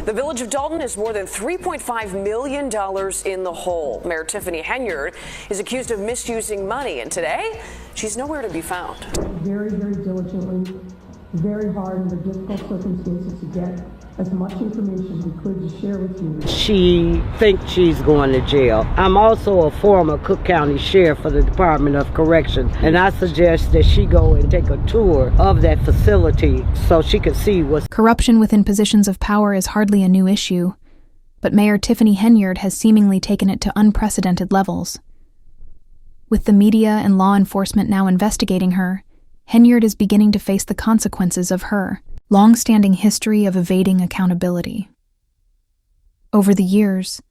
The village of Dalton is more than $3.5 million in the hole. Mayor Tiffany Henyard is accused of misusing money, and today she's nowhere to be found. Very, very diligently, very hard under difficult circumstances to get as much information as we could to share with you. She thinks she's going to jail. I'm also a former Cook County Sheriff for the Department of Corrections, and I suggest that she go and take a tour of that facility so she can see what's... Corruption within positions of power is hardly a new issue, but Mayor Tiffany Henyard has seemingly taken it to unprecedented levels. With the media and law enforcement now investigating her, Henyard is beginning to face the consequences of her long-standing history of evading accountability. Over the years,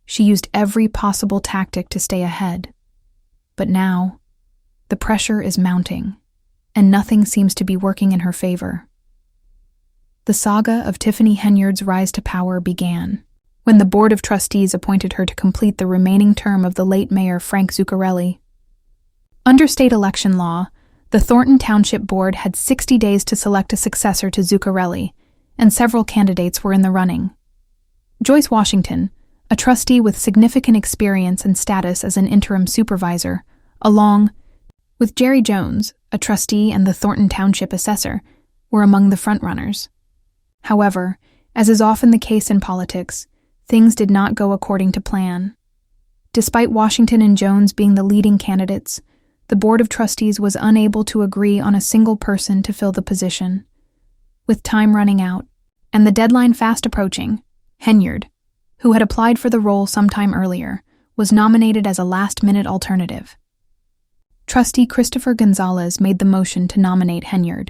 she used every possible tactic to stay ahead. But now, the pressure is mounting, and nothing seems to be working in her favor. The saga of Tiffany Henyard's rise to power began when the Board of Trustees appointed her to complete the remaining term of the late Mayor Frank Zuccarelli. Under state election law, the Thornton Township Board had 60 days to select a successor to Zuccarelli, and several candidates were in the running. Joyce Washington, a trustee with significant experience and status as an interim supervisor, along with Jerry Jones, a trustee and the Thornton Township assessor, were among the frontrunners. However, as is often the case in politics, things did not go according to plan. Despite Washington and Jones being the leading candidates, the Board of Trustees was unable to agree on a single person to fill the position. With time running out, and the deadline fast approaching, Henyard, who had applied for the role sometime earlier, was nominated as a last-minute alternative. Trustee Christopher Gonzalez made the motion to nominate Henyard,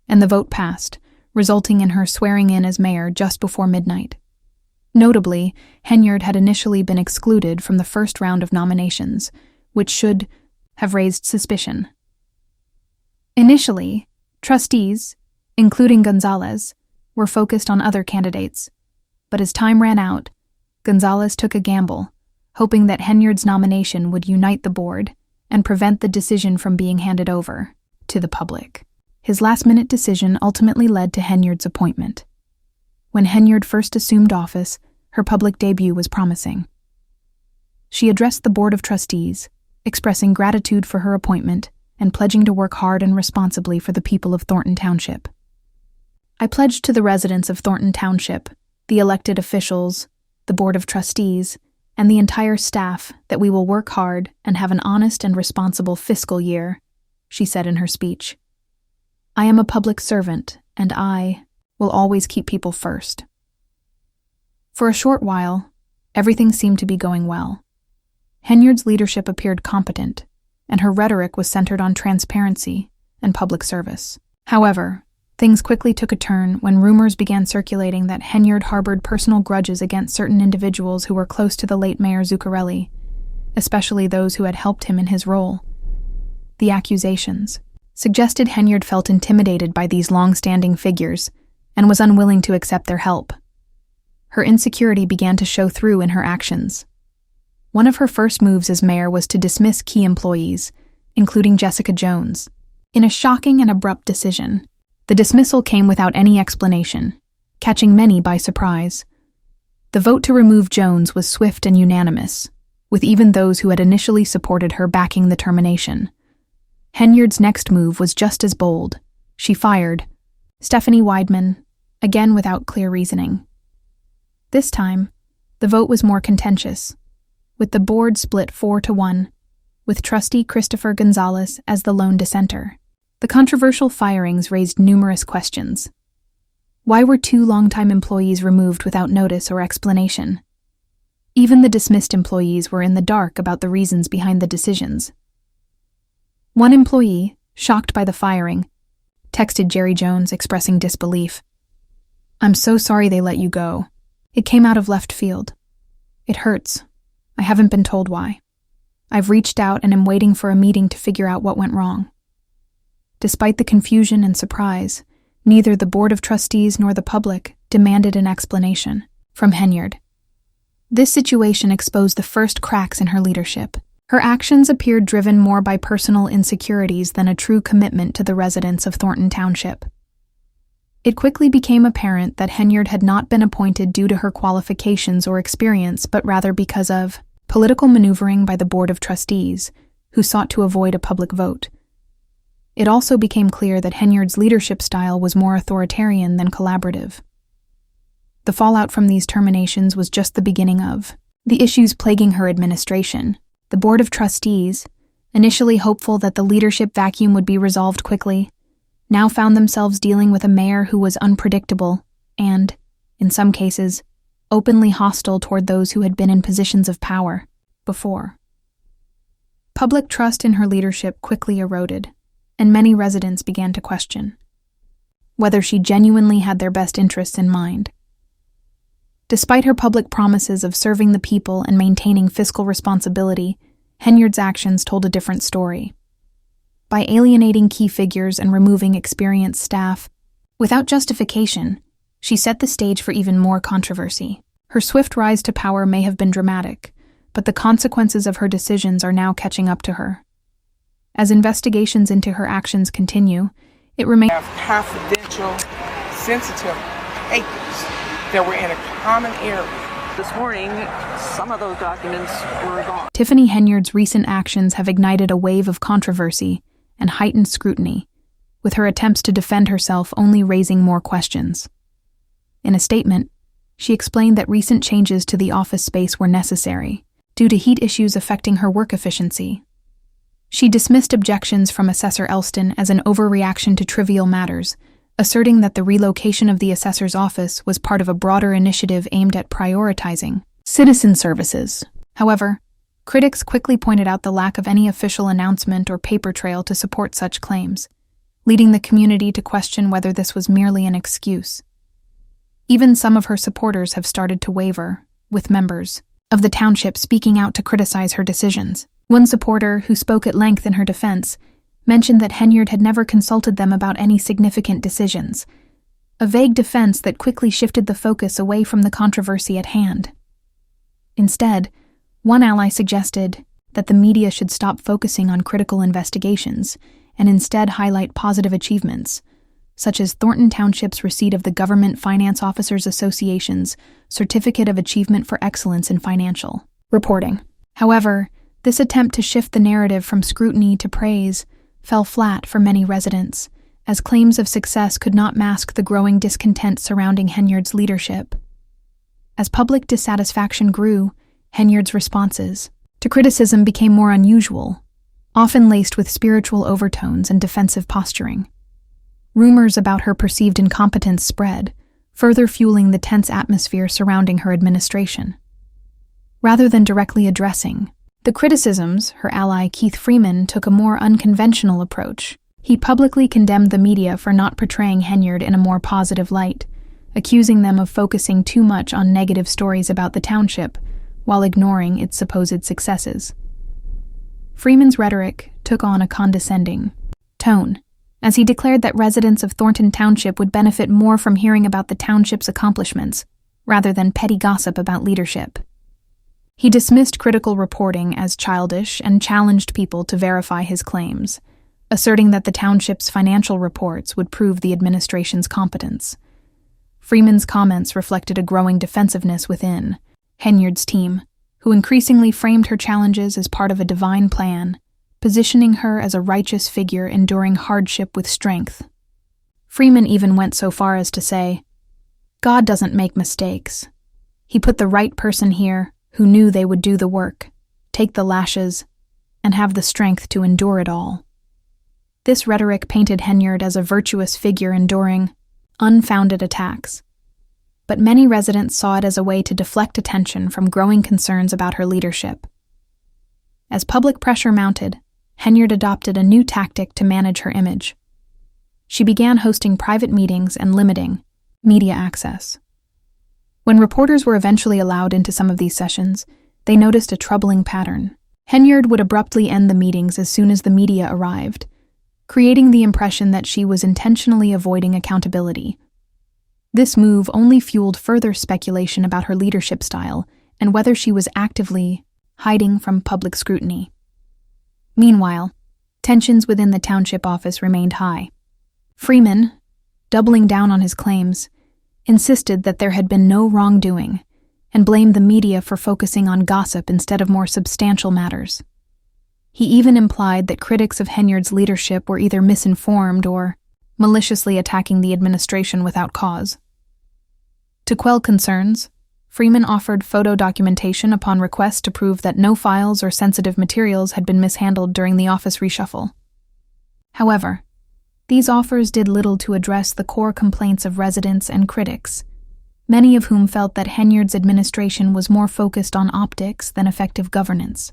and the vote passed, resulting in her swearing in as mayor just before midnight. Notably, Henyard had initially been excluded from the first round of nominations, which should have raised suspicion. Initially, trustees, including Gonzalez, were focused on other candidates, but as time ran out, Gonzalez took a gamble, hoping that Henyard's nomination would unite the board and prevent the decision from being handed over to the public. His last-minute decision ultimately led to Henyard's appointment. When Henyard first assumed office, her public debut was promising. She addressed the Board of Trustees, expressing gratitude for her appointment and pledging to work hard and responsibly for the people of Thornton Township. I pledge to the residents of Thornton Township, the elected officials, the Board of Trustees, and the entire staff that we will work hard and have an honest and responsible fiscal year, she said in her speech. I am a public servant, and I will always keep people first. For a short while, everything seemed to be going well. Henyard's leadership appeared competent, and her rhetoric was centered on transparency and public service. However, things quickly took a turn when rumors began circulating that Henyard harbored personal grudges against certain individuals who were close to the late Mayor Zuccarelli, especially those who had helped him in his role. The accusations suggested Henyard felt intimidated by these long-standing figures and was unwilling to accept their help. Her insecurity began to show through in her actions. One of her first moves as mayor was to dismiss key employees, including Jessica Jones. In a shocking and abrupt decision, the dismissal came without any explanation, catching many by surprise. The vote to remove Jones was swift and unanimous, with even those who had initially supported her backing the termination. Henyard's next move was just as bold. She fired Stephanie Weidman, again without clear reasoning. This time, the vote was more contentious, with the board split 4-1, with trustee Christopher Gonzalez as the lone dissenter. The controversial firings raised numerous questions. Why were 2 longtime employees removed without notice or explanation? Even the dismissed employees were in the dark about the reasons behind the decisions. One employee, shocked by the firing, texted Jerry Jones expressing disbelief. "I'm so sorry they let you go. It came out of left field. It hurts. I haven't been told why. I've reached out and am waiting for a meeting to figure out what went wrong." Despite the confusion and surprise, neither the Board of Trustees nor the public demanded an explanation from Henyard. This situation exposed the first cracks in her leadership. Her actions appeared driven more by personal insecurities than a true commitment to the residents of Thornton Township. It quickly became apparent that Henyard had not been appointed due to her qualifications or experience, but rather because of political maneuvering by the Board of Trustees, who sought to avoid a public vote. It also became clear that Henyard's leadership style was more authoritarian than collaborative. The fallout from these terminations was just the beginning of the issues plaguing her administration. The Board of Trustees, initially hopeful that the leadership vacuum would be resolved quickly, now found themselves dealing with a mayor who was unpredictable and, in some cases, openly hostile toward those who had been in positions of power before. Public trust in her leadership quickly eroded, and many residents began to question whether she genuinely had their best interests in mind. Despite her public promises of serving the people and maintaining fiscal responsibility, Henyard's actions told a different story. By alienating key figures and removing experienced staff, without justification, she set the stage for even more controversy. Her swift rise to power may have been dramatic, but the consequences of her decisions are now catching up to her. As investigations into her actions continue, it remains confidential, sensitive papers that were in a common area. This morning, some of those documents were gone. Tiffany Henyard's recent actions have ignited a wave of controversy and heightened scrutiny, with her attempts to defend herself only raising more questions. In a statement, she explained that recent changes to the office space were necessary, due to heat issues affecting her work efficiency. She dismissed objections from Assessor Elston as an overreaction to trivial matters, asserting that the relocation of the assessor's office was part of a broader initiative aimed at prioritizing citizen services. However, critics quickly pointed out the lack of any official announcement or paper trail to support such claims, leading the community to question whether this was merely an excuse. Even some of her supporters have started to waver, with members of the township speaking out to criticize her decisions. One supporter, who spoke at length in her defense, mentioned that Henyard had never consulted them about any significant decisions, a vague defense that quickly shifted the focus away from the controversy at hand. Instead, one ally suggested that the media should stop focusing on critical investigations and instead highlight positive achievements, such as Thornton Township's receipt of the Government Finance Officers Association's Certificate of Achievement for Excellence in Financial Reporting. However, this attempt to shift the narrative from scrutiny to praise fell flat for many residents, as claims of success could not mask the growing discontent surrounding Henyard's leadership. As public dissatisfaction grew, Henyard's responses to criticism became more unusual, often laced with spiritual overtones and defensive posturing. Rumors about her perceived incompetence spread, further fueling the tense atmosphere surrounding her administration. Rather than directly addressing the criticisms, her ally Keith Freeman took a more unconventional approach. He publicly condemned the media for not portraying Henyard in a more positive light, accusing them of focusing too much on negative stories about the township, while ignoring its supposed successes. Freeman's rhetoric took on a condescending tone, as he declared that residents of Thornton Township would benefit more from hearing about the township's accomplishments, rather than petty gossip about leadership. He dismissed critical reporting as childish and challenged people to verify his claims, asserting that the township's financial reports would prove the administration's competence. Freeman's comments reflected a growing defensiveness within Henyard's team, who increasingly framed her challenges as part of a divine plan, positioning her as a righteous figure enduring hardship with strength. Freeman even went so far as to say, "God doesn't make mistakes. He put the right person here who knew they would do the work, take the lashes, and have the strength to endure it all." This rhetoric painted Henyard as a virtuous figure enduring unfounded attacks. But many residents saw it as a way to deflect attention from growing concerns about her leadership. As public pressure mounted, Henyard adopted a new tactic to manage her image. She began hosting private meetings and limiting media access. When reporters were eventually allowed into some of these sessions, they noticed a troubling pattern. Henyard would abruptly end the meetings as soon as the media arrived, creating the impression that she was intentionally avoiding accountability. This move only fueled further speculation about her leadership style and whether she was actively hiding from public scrutiny. Meanwhile, tensions within the township office remained high. Freeman, doubling down on his claims, insisted that there had been no wrongdoing, and blamed the media for focusing on gossip instead of more substantial matters. He even implied that critics of Henyard's leadership were either misinformed or maliciously attacking the administration without cause. To quell concerns, Freeman offered photo documentation upon request to prove that no files or sensitive materials had been mishandled during the office reshuffle. However, these offers did little to address the core complaints of residents and critics, many of whom felt that Henyard's administration was more focused on optics than effective governance.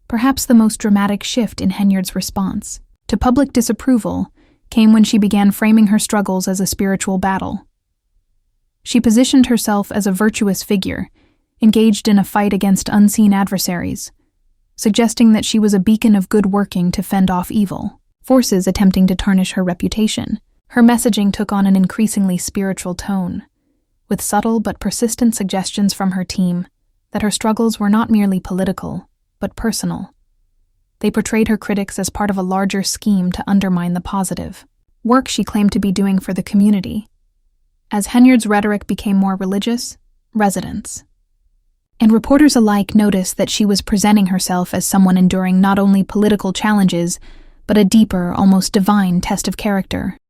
Perhaps the most dramatic shift in Henyard's response to public disapproval came when she began framing her struggles as a spiritual battle. She positioned herself as a virtuous figure, engaged in a fight against unseen adversaries, suggesting that she was a beacon of good working to fend off evil, forces attempting to tarnish her reputation. Her messaging took on an increasingly spiritual tone, with subtle but persistent suggestions from her team that her struggles were not merely political, but personal. They portrayed her critics as part of a larger scheme to undermine the positive work she claimed to be doing for the community. As Henyard's rhetoric became more religious, residents and reporters alike noticed that she was presenting herself as someone enduring not only political challenges, but a deeper, almost divine test of character.